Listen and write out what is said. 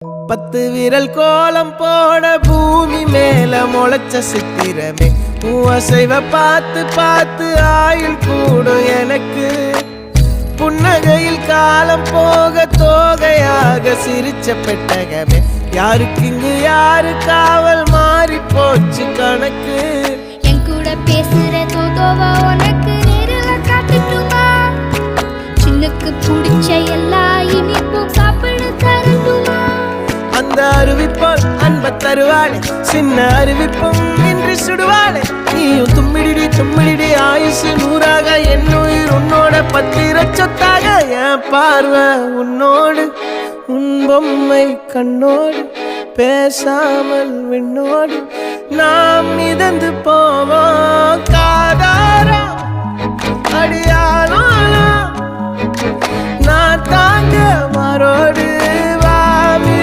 10 விரல் கோலம் போட பூமி மேல முளைச்ச சித்திரமே அசைவ பார்த்து பார்த்து ஆயுள் கூடும் எனக்கு புன்னகையில் காலம் போக தோகையாக சிரிச்ச பெட்டகமே யாருக்கு இங்கு யாரு காவல் மாறி போச்சு கணக்கு என் கூட பேசுற தோதோவா உனக்கு நேரில் காட்டுட்டுமா சின்னக்கு பிடிச்ச எல்லா இனிப்பும் சாப்பிட தரட்டுமா அந்த அறிவிப்போல் அன்ப தருவாளே சின்ன அறிவிப்பும் இன்று சுடுவாளே நீயும் தும்மிடி ஆயுசு 100ஆக என் உயிர் உன்னோட 10 சொத்தாக என் பார்வை உன்னோடு உன் பொம்மை கண்ணோடு பேசாமல் விண்ணோடு நாம் மிதந்து போவோம் காதாரா அடியானோ நான் தாங்க மாறோடு